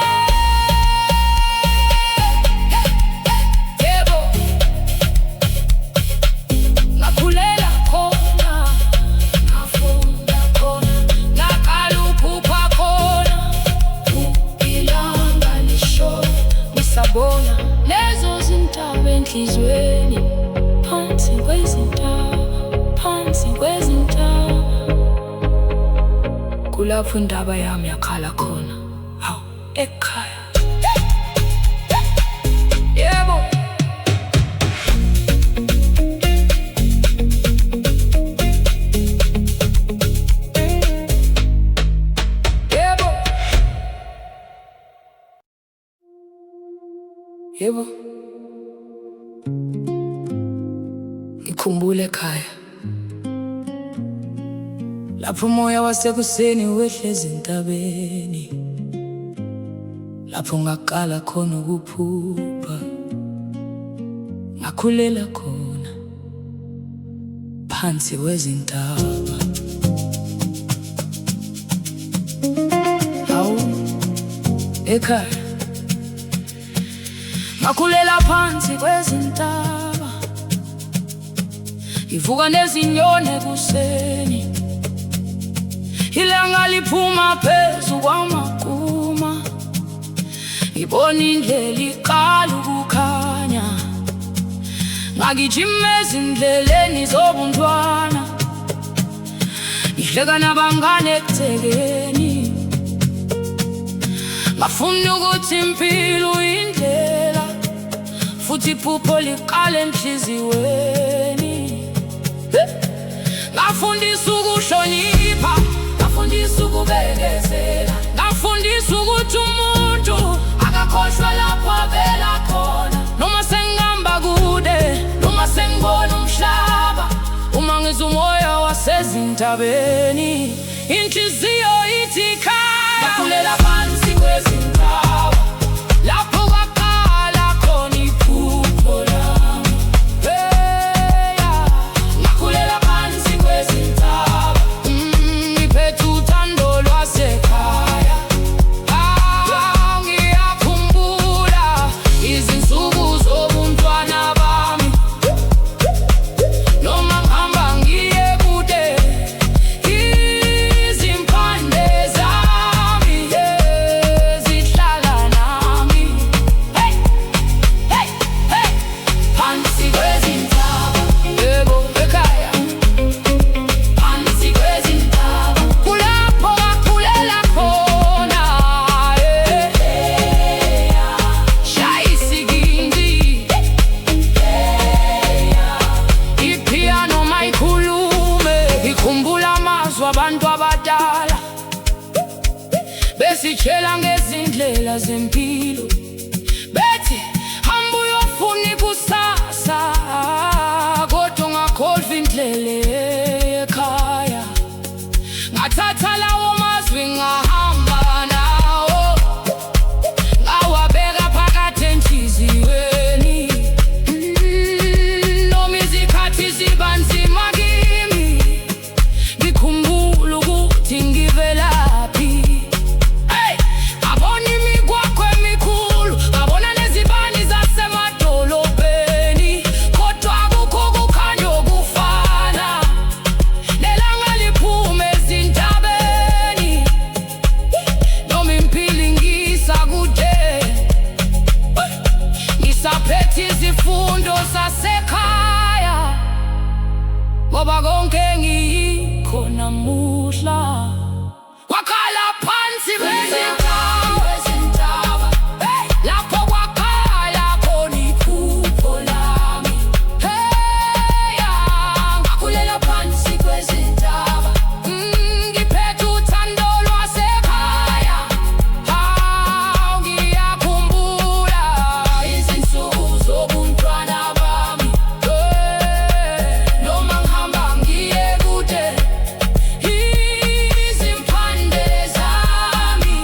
Yebo, ngakhulela khona, ngafunda khona, ngaqala ukuphupha khona. Ilanga lishona ngisabona lezo zintaba enhliziyweni, phansi kwezintaba, phansi kwezintaba. Kulapho indaba yami yakhala khona, hawu, ekhaya. Yebo, yebo, yebo, ngikhumbula ekhaya, lapho umoya wasekuseni wehlezi entabeni, lapho ngaqala khona ukuphupha, ngakhulela khona, phansi kwezintaba. Hawu, ekhaya, ngakhulela phansi kwezintaba, ngivuka nezinyoni ekuseni, ilanga liphuma phezu kwamakuma, ngibona indlela iqala ukukhanya, ngagijima ezindleleni zobuntwana, ngihleka nabangane ekuthekeni, ngafuna ukuthi impilo indlela, futhi iphupho liqale enhliziyweni. Ngafundisa ukuhlonipha, ngafundisa ukubekezela, ngafundisa ukuthi umuntu akakhohlwa lapho avela khona. Noma sengihamba kude, noma sengibona umhlaba, uma ngizwa umoya wasezintabeni, inhliziyo ithi khaya. Ngakhulela phansi kwezintaba, lapho kwaqala khona iphupho lami. Ngakhulela phansi kwezintaba, ngiphethe uthando lwasekhaya. Ngiyakhumbula izinsuku zobuntwana bami, noma ngihamba ngiye kude, izimpande zami zihlala nami. Hey, hey, hey, phansi kwezintaba, yebo, ekhaya, phansi kwezintaba, kulapho ngakhulela khona. Shaya isigindi, ipiano mayikhulume, ngikhumbula amazwi abantu abadala besitshela ngezindlela zempilo, bethi hamba uyofuna ikusasa, kodwa ungakhohlwa indlela ekhaya. Ngathatha lawo mazwi ngahamba nawo, ngawabeka phakathi enhliziyweni. Noma izikhathi ziba nzima kimi, ngikhumbula ukuthi ngivelaphi. Hey, ngabona imigwaqo emikhulu, ngabona nezibani zasemadolobheni, kodwa akukho kukhanya okufana. Nelanga liphuma ezintabeni, noma impilo ingisakude, ngisaphethe izifundo zasekhaya, ngoba konke ngiyikho namuhla kwakhala phansi kwezintaba, lapho kwakhala khona iphupho lami. Ngakhulela phansi kwezintaba, ngiphethe uthando lwasekhaya. Ngiyakhumbula izinsuku zobuntwana bami, noma ngihamba ngiye kude, izimpande zami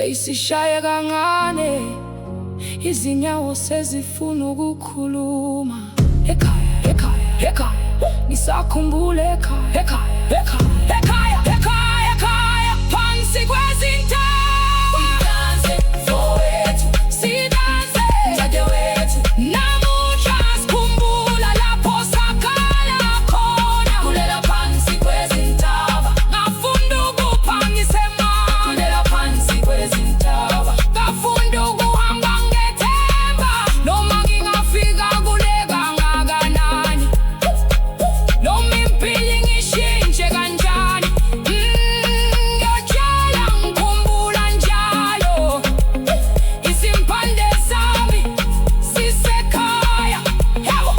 isishaye kancane, izinyawo sezifuna ukukhuluma. Ekhaya, ekhaya, ekhaya, ngisakhumbula ekhaya, ekhaya, ekhaya, ekhaya, ekhaya, ekhaya, phansi kwezintaba. Sidanse mfowethu, sidanse dadewethu, namuhla sikhumbula lapho sakhala khona. Kulela phansi kwezintaba, ngafunda ukuphangisa emini. Kulela phansi kwezintaba, ngafunda ukuhamba ngethemba. Noma ngingafika kule kangakanani, noma impilo ngishintshe kanjani, ngiyotshela ngikhumbula njalo. Izimpande zami zisekhaya, yebo,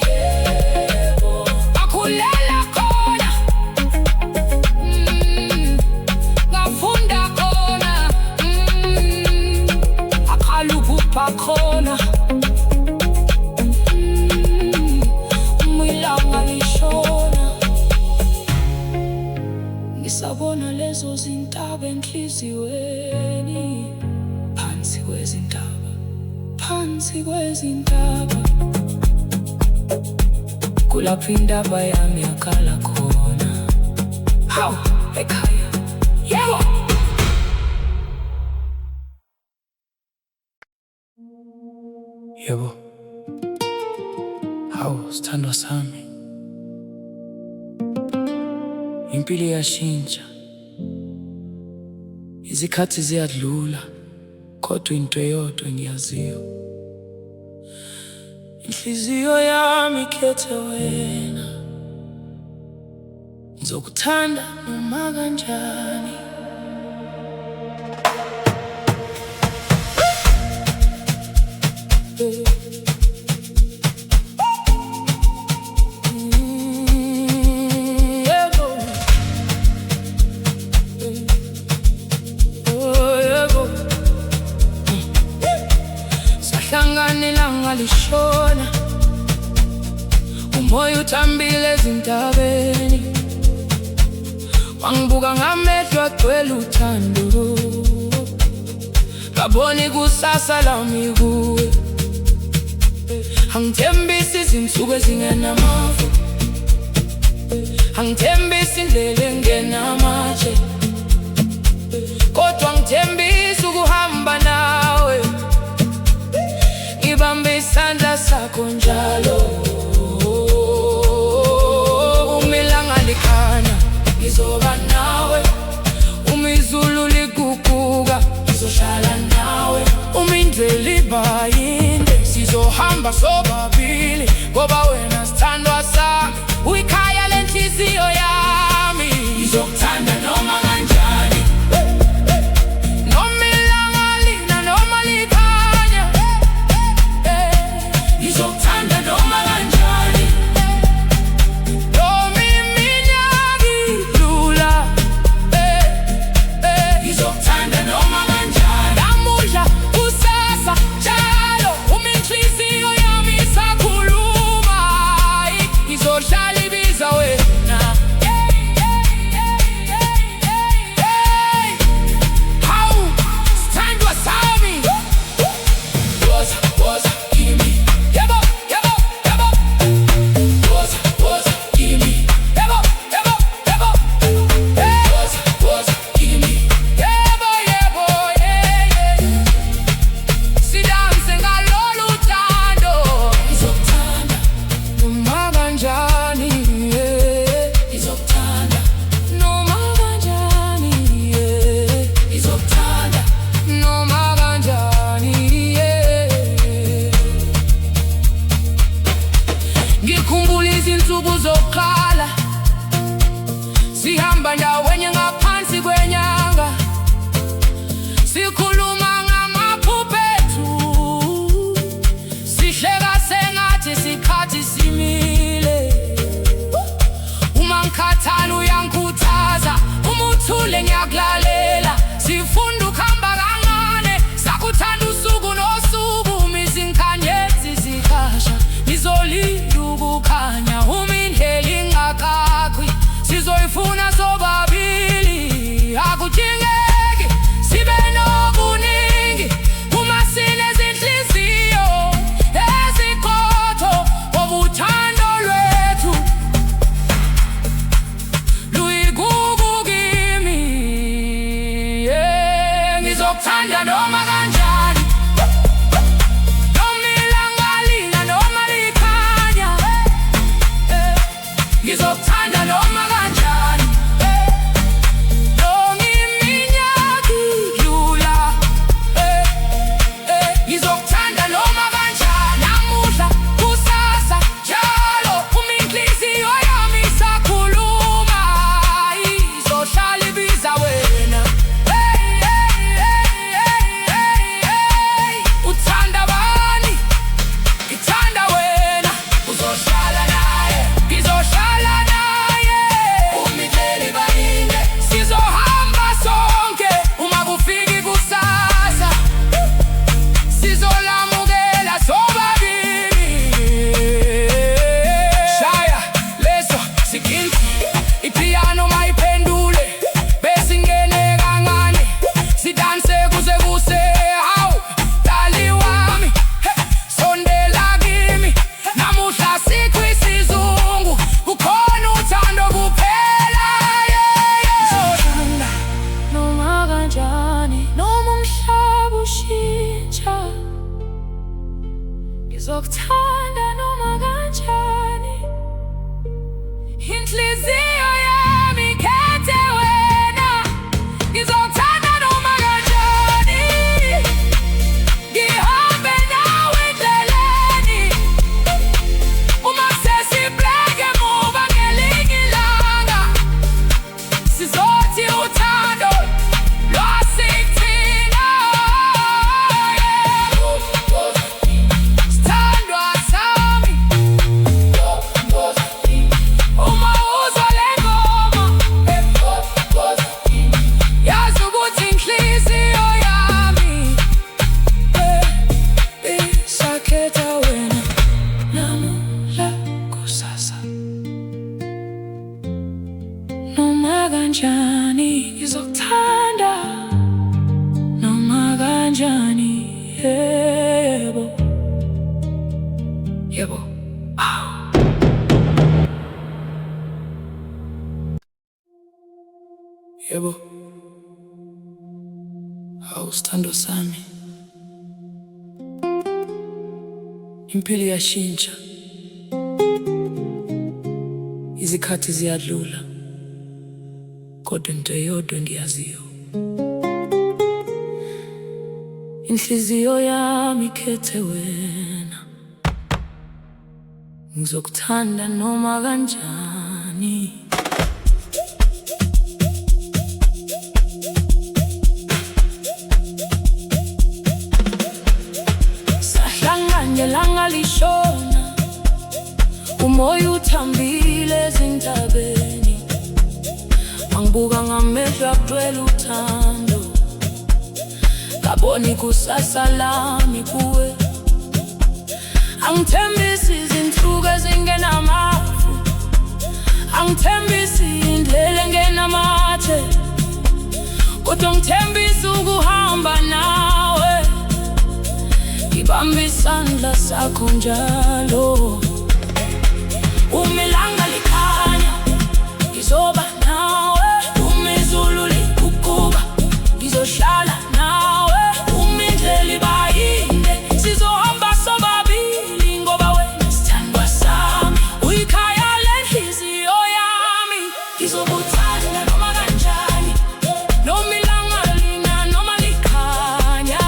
yebo, ngakhulela khona, ngafunda khona, ngaqala ukupha khona. Ilanga lishona, ngisabona lezo zintaba enhliziyweni. Phansi kwezintaba, phansi kwezintaba, kulapho indaba yami yakhala khona. Hawu, ekhaya, yebo. Yebo, hawu sithandwa sami, impilo iyashintsha, izikhathi ziyadlula, kodwa into eyodwa engiyaziyo, inhliziyo yami ikhethe wena. Ngizokuthanda noma kanjani. Sahlangana ilanga lishona, umoya uthambile ezintabeni. Wangibuka ngamehlo agcwele uthando, ngabona ikusasa lami kuwe. Angithembisa izinsuku ezingenamafu, angithembisa indlela engenamatshe, kodwa ngithembisa ukuhamba nawe. Ngibambe isandla sakho njalo, uma ilanga likhanya ngizoba nawe, uma izulu liguguka ngizohlala nawe, uma indlela iba yinde sizohamba sobabili, ngoba wena sithandwa sami, uyikhaya lenhliziyo yami. Ngizokuthanda noma kanjani, noma ilanga lina noma likhanya. Ngizokuthanda noma kanjani, noma iminyaka idlula. Ngizokuthanda noma kanjani, namuhla kusasa njalo, uma inhliziyo yami isakhuluma. Ngizohlala ibiza wena. Hawu sithandwa sami, woza kimi, yebo, yebo, yebo. Woza kimi, yebo, yebo, yebo. Woza kimi, yebo, yebo, yeah. Sidanse ngalolu thando, ngizokuthanda noma kanjani, yeah. Ngizokuthanda noma kanjani, yeah. Ngizokuthanda noma kanjani, yeah. Ngikhumbula izinsuku zokuqala, sihamba ndawonye ngaphansi kwenyanga, sikhuluma ngamaphupho ethu, sihleka sengathi isikhathi simile. Uma ngikhathala uyangikhuthaza, uma uthule ngiyakulalela. Sifunda ukuhamba kancane, sakuthanda usuku nosuku, uma izinkanyezi zikasha ngizolinda ukukhanya, uma indlela ingakakhwi sizoyifuna sobabili. Akudingeki sibe Ngizokuthanda noma kanjani, noma ilanga lina noma likhanya. Ngizokuthanda noma kanjani, noma iminyaka idlula. Ngizokuthanda noma kanjani, namuhla kusasa njalo. Uma inhliziyo yami isakhuluma, izohlala ibiza wena. Uthanda bani? Ngithanda wena. Uzohlala naye, ngizohlala naye. Umidleli bayinde, sizohamba sonke. Uma kufika ikusasa, sizolamukela sobabili. Shaya leso siginci, ipiano mayiphendule, besingene kancane, sidanse kuze kuse. Hawu dali wami, sondela kimi, namuhla sikho isizungu, kukhona uthando kuphela. Ngizothanda noma kanjani, noma umhlaba ushintsha. Ngizokuthanda noma kanjani, inhliziyo yami ikhethe wena. Ngizokuthanda noma kanjani, ngihambe nawe endleleni. Uma sesibheke emuva ngelinye ilanga, sizothi uthando lwasithina. Sithandwa sami, uma uzwa le ngoma, yazi ukuthi inhliziyo yami isakhetha wena. Namuhla kusasa noma kanjani, ngizokuthanda noma kanjani. Yebo, yebo. Yebo, hawu sithando sami, impilo iyashintsha, izikhathi ziyadlula, kodwa into eyodwa engiyaziyo, inhliziyo yami ikhethe wena. Ngizokuthanda noma kanjani. Sahlangana ilanga lishona, umoya uthambile ezintabeni. Angibuka ngamehlo agcwele uthando, ngabona ikusasa lami kuwe. Angithembisi izinsuku ezingenamafu, angithembisi indlela engenamathe, kodwa ngithembisa ukuhamba nawe. Ngibamba isandla sakho njalo. Uma ilanga likhanya, ngizoba nawe. Uma izulu liguquka, ngizohlala nawe. Uma indlela ibayinde, sizohamba sobabili, ngoba wena sithandwa sami, uyikhaya lenhliziyo yami. Ngizokuthanda noma kanjani, noma ilanga lina noma likhanya.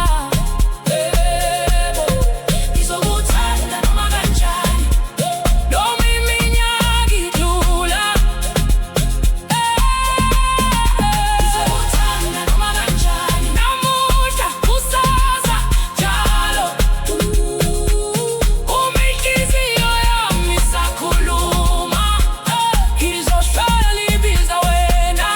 Ngizokuthanda noma kanjani, noma iminyaka idlula. Ngizokuthanda noma kanjani, namuhla kusasa njalo. Uma inhliziyo yami isakhuluma, izohlala ibiza wena.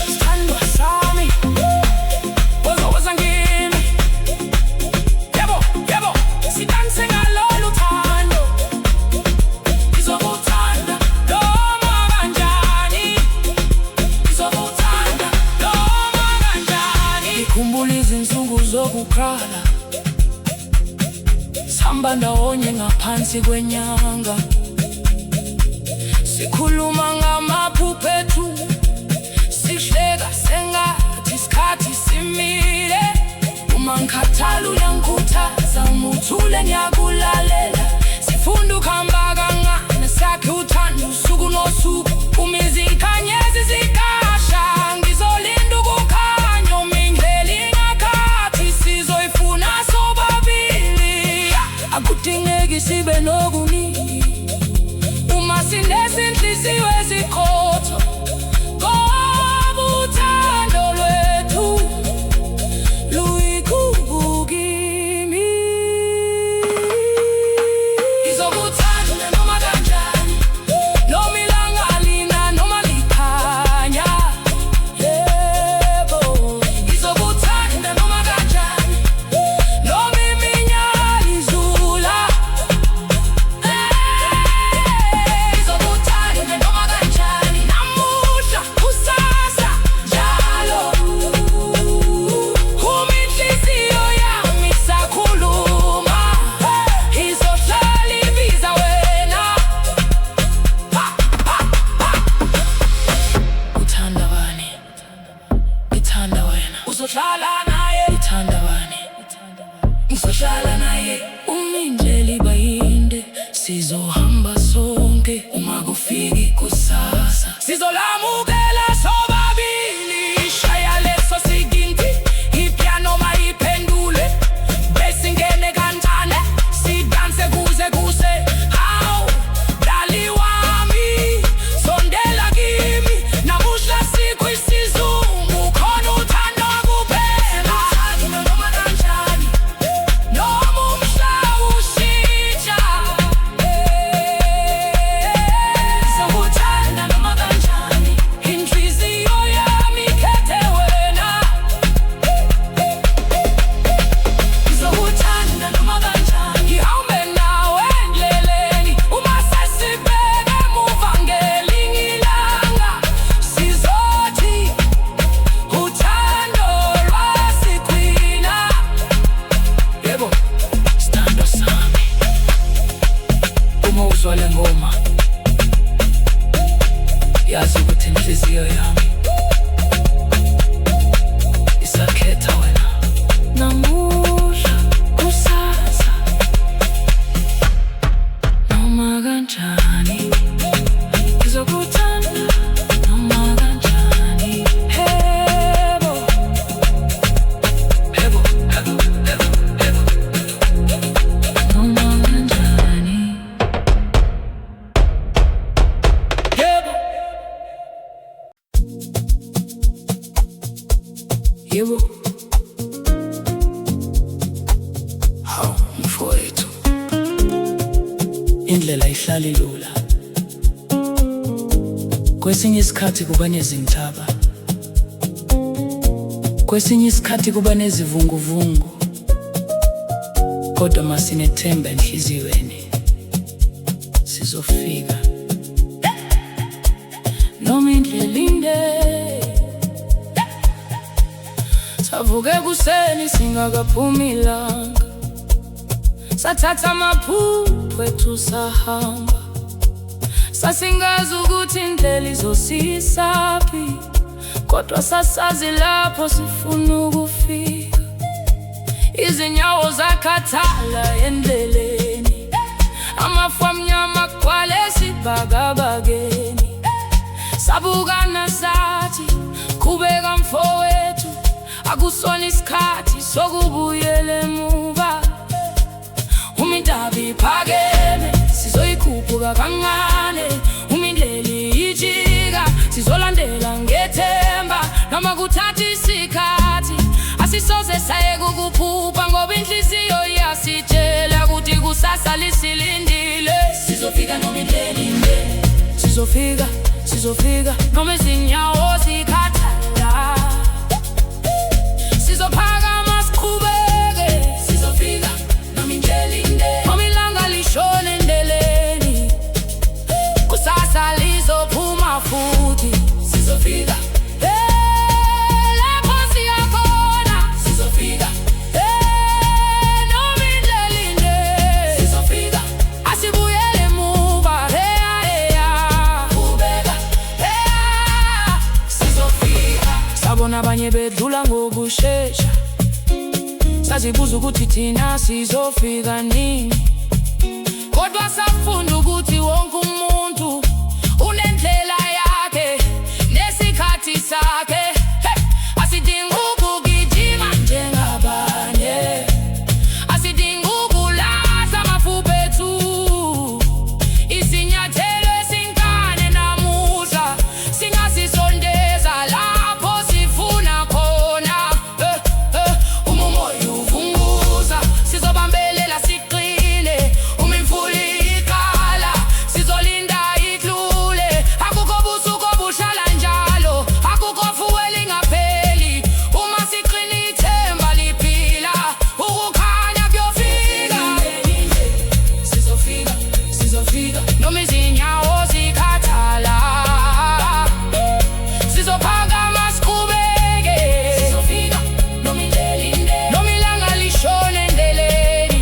Sithandwa sami, woza ngimi. Yebo, yebo, sidanse ngalolu thando. Ngizokuthanda noma kanjani, ngizokuthanda noma kanjani. Ngikhumbula izinsuku zokukhala, sihamba ndawonye ngaphansi kwenyanga. Sikhuluma ngamaphupho ethu, ujule ngiyakulalela. Sifunda ukuhamba kancane sakhe uthando usuku nosuku. Umizinkanyezi zikasha ngizolinda ukukhanya. Umindlela ingakhathi sizoyifuna sobabili. Akudingeki sibe nokuningi uma sinezinhliziyo eziqotho. Ngoba uthando lwethu luyigugu kimi. Ngizokuthanda noma kanjani, noma ilanga lina noma likhanya. Yebo, ngizokuthanda noma kanjani, noma iminyaka idlula. Ngizokuthanda noma kanjani, namuhla kusasa njalo. Uma inhliziyo yami isakhuluma, izohlala ibiza wena. Uthanda bani? Ngithanda wena. Uzohlala naye. Ngithanda bani? Ngizohlala naye. Uma indlela iba yinde sizohamba sonke. Uma kufika ikusasa sizolamukela sobabili. Shaya leso siginti, ipiano mayiphendule. Besingene kancane sidanse kuze kuse. Hawu dali wami, sondela kimi. Namuhla sikwisizungu, khona uthando kuphela. Noma kanjani, noma umhlaba ushintsha. Ngizokuthanda noma kanjani, inhliziyo yami ikhethe wena. Ngizokuthanda noma kanjani, ngihambe nawe endleleni. Uma sesibheke emuva ngelinye ilanga, sizothi uthando lwasigcina. Yebo, sithando sami. Uma uzwa le ngoma, yazi ukuthi inhliziyo yami isakhetha wena. Namuhla kusasa noma kanjani, ngizokuthanda noma kanjani. Hebo, hebo, hebo, hebo, hebo, noma kanjani. Yebo, yebo, hawu mfowethu, indlela ihlali lula. Kwesinye isikhathi kuba nezintaba, kwesinye isikhathi kuba nezivunguvungu, kodwa masinethemba enhliziyweni sizofika. Noma indlela inde, savuke kuseni singakaphumi ilanga. Sathatha amaphupho ethu sahamba, sasingazi ukuthi indlela izosisaphi, kodwa sasazi lapho sifuna ukufika. Izinyawo zakhathala endleleni, amafu amnyama agcwale esibhakabhakeni. Sabukana sathi qhubeka mfowethu, akusona isikhathi sokubuyela emuva. Uma indaba iphakeme sizoyikhuphuka kancane. Uma indlela ijika sizolandela ngethemba. Noma kuthatha isikhathi asisoze sayeka ukuphupha, ngoba inhliziyo iyasitshela ukuthi kusasa lisilindile. Sizofika noma indlela inde, sizofika, sizofika noma izinyawo zikhathala. Sizophakama siqhubeke, sizofika noma indlela inde, noma ilanga lishone endleleni. Kusasa lizophuma futhi, sizofika. Lapho siya khona sizofika. Noma indlela inde, sizofika. Asibuyele emuva, qhubeka, sizofika. Sabona abanye bedlula ngokushesha, sazibuza ukuthi thina sizofika nini, kodwa safunda ukuthi wonke umuntu unendlela yakhe nesikhathi sakhe. Asidingi ukugijima njengabanye, asidingi ukulahla amaphupho ethu. Isinyathelo esincane namuhla singasisondeza lapho sifuna khona. Uma umoya uvunguza sizobambelela siqine, uma imvula iqala sizolinda idlule. Akukho busuku obuhlala njalo, akukho fuel ingapheli. Uma siqina ithemba liphila, ukukhanya kuyofika. Sizofika, sizofika noma izinyawo zikhathala, sizophakama siqhubeke. Sizofika noma indlela inde, noma ilanga lishone endleleni,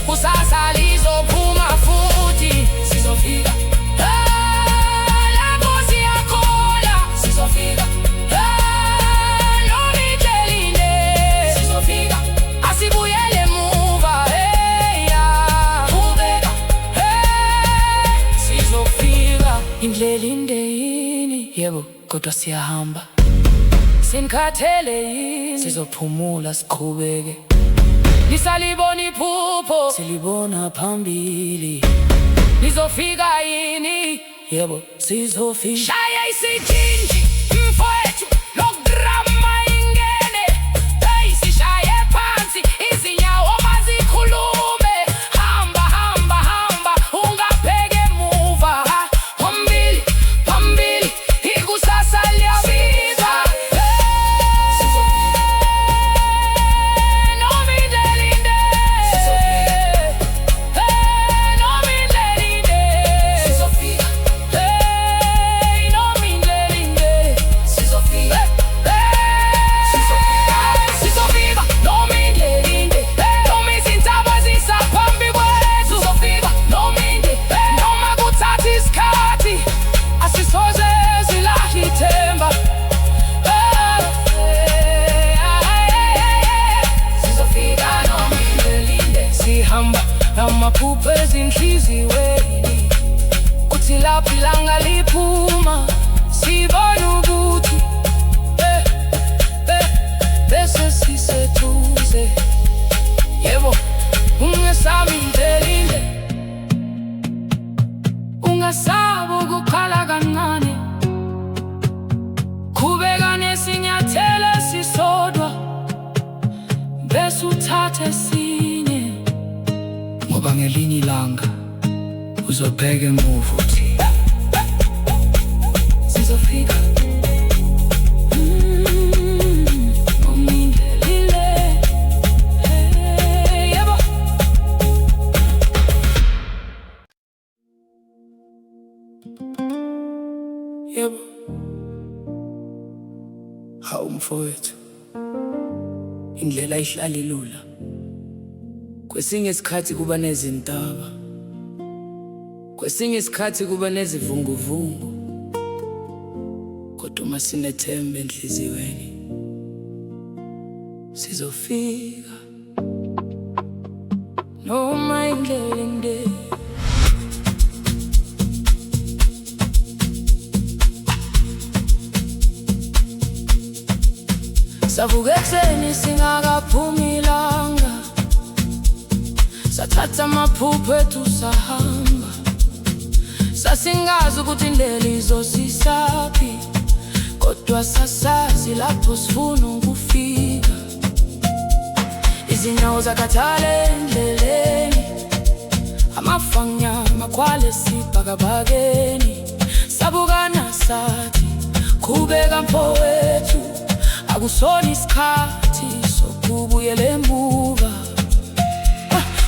kusasa lizophuma futhi. Sizofika lapho siyakhola, sizofika noma indlela inde. Sizofika asibuyele emuva, qhubeka, sizofika. Indlela inde yini? Yebo, kodwa siyahamba. Sinkhathele yini? Sizophumula siqhubeke. Nisalibona iphupho, silibona phambili. Nizofika yini? Yebo, sizofika. Shaya isijinji mfowethu, lokudrama ingene. Hey, sishaye phansi izinyawo mazikhulume. Hamba, hamba, hamba, ungabheki emuva. Phambili, phambili, ikusasa liyafika. Noma indlela inde, noma indlela inde. Sizofika noma indlela inde. Sizofika sizofika noma indlela inde, noma izintaba zisaphambi kwethu. Sizofika noma inde, noma kuthatha isikhathi, asisoze silahle ithemba. Sizofika noma indlela inde, sihamba amaphupho ezinhliziweni, kuthi lapho ilanga liphuma sibona ukuthi bese siseduze. Yebo, ungesami indlela inde, ungasabi ukukhala kancane, qhubeka nesinyathelo esisodwa bese uthathe esinye, ngoba ngelinye ilanga uzobheka emuva uthi sizofika. Noma indlela inde, yebo. Yebo, hawu mfowethu, indlela ayihlali ilula. Kwesinye isikhathi kuba nezintaba, kwesinye isikhathi kuba nezivunguvungu, kodwa uma sinethemba enhliziyweni sizofika noma indlela inde. Savuka ekuseni singakaphumi ilanga, sathatha amaphupho ethu sahamba. Sasingazi ukuthi indlela izosisaphi, kodwa sasazi lapho sifuna ukufika. Izinyawo zakhathala endleleni, amafanya makhwale sibhakabhakeni. Sabukana sathi qhubeka mfowethu, akusona isikhathi sokubuyela emuva.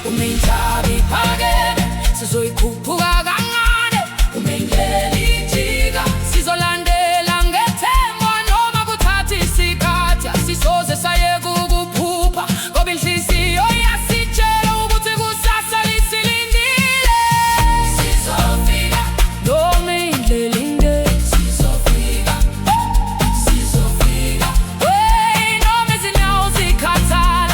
Uma intaba iphakeme sizoyikhuphuka kancane, uma indlela ijika sizolandela ngethemba noma kuthatha isikhathi. Asisoze sayeka ukuphupha, ngoba inhliziyo iyasitshela ukuthi kusasa lisilindile. Sizofika noma indlela inde, sizofika, sizofika noma izinyawo zikhathala.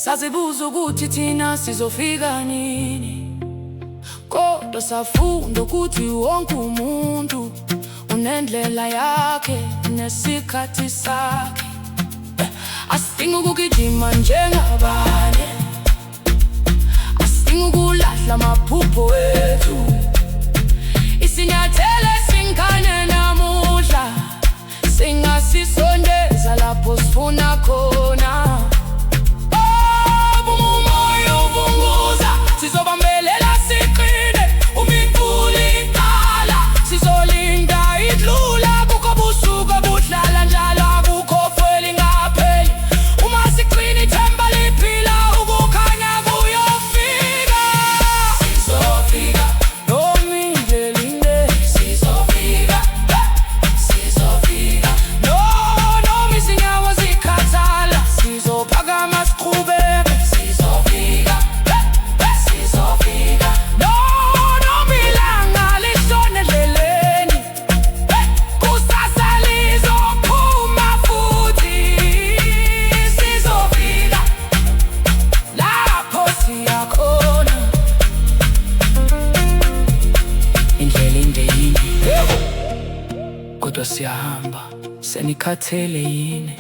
Sazibuza ukuthi thina sizofika nini, kodwa safunda ukuthi wonke umuntu unendlela yakhe nesikhathi sakhe. Asidingi ukugijima njengabanye, asidingi ukulahla amaphupho ethu. Isinyathelo esincane namuhla singasisondeza lapho sifuna khona. Sizobambelela siqine, umifula iqala. Sizolinda idlula, kukho busuku obuhlala njalo, akukho feli ngapheli. Uma siqina ithemba liphila, ukukhanya kuyofika. Sizofika, noma indlela inde. Sizofika, sizofika. Noma izinyawo zikhathala, sizophakama siqhubeke. Sizofika. Kodwa siyahamba, senikhathele yini?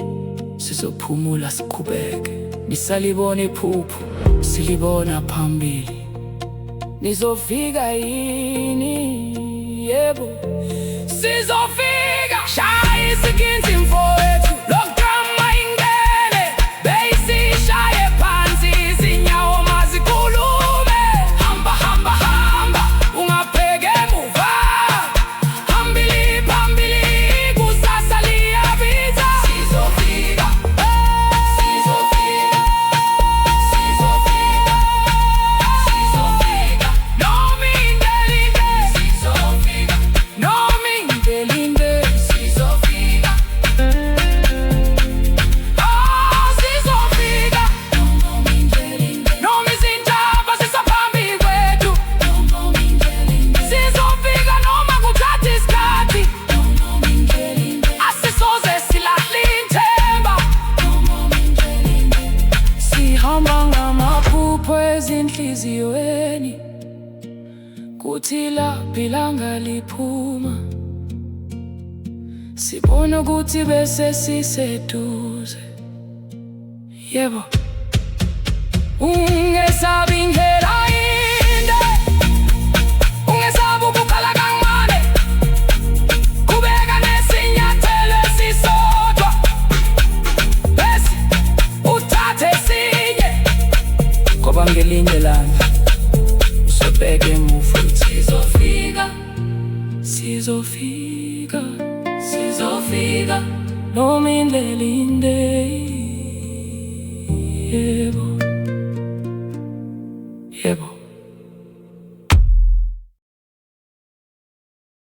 Sizophumula siqhubeke. Nisalibona iphupho, silibona phambili. Nizofika yini? Yebo, sizofika. Shaya isiginci mfowethu, lokugqama ingene. Beyisishaye phansi, izinyawo mazikhulume. Hamba, hamba, hamba, ungabheki emuva. Hambili phambili, kusasa liyabiza. Sizofika, sizofika, sizofika, sizofika. Noma indlela inde. Sizofika, noma indlela inde. Sizofika, sizofika. Noma indlela inde. Noma izintaba zisaphambi kwethu. Noma indlela inde. Sizofika noma kuthatha isikhathi. Noma indlela inde. Asisoze silahle ithemba. Noma indlela inde. Sihamba ngamaphupho ezinhliziyweni, kuthi laphi ilanga liphuma, sibona ukuthi bese siseduze. Yebo, ungesabi indlela inde, ungesabi ukukhala kancane. Qhubeka nesinyathelo esisodwa, bese uthathe esinye, ngoba ngelinye ilanga uzobheka emuva. Sizofika, sizofika, sizofika, noma indlela inde.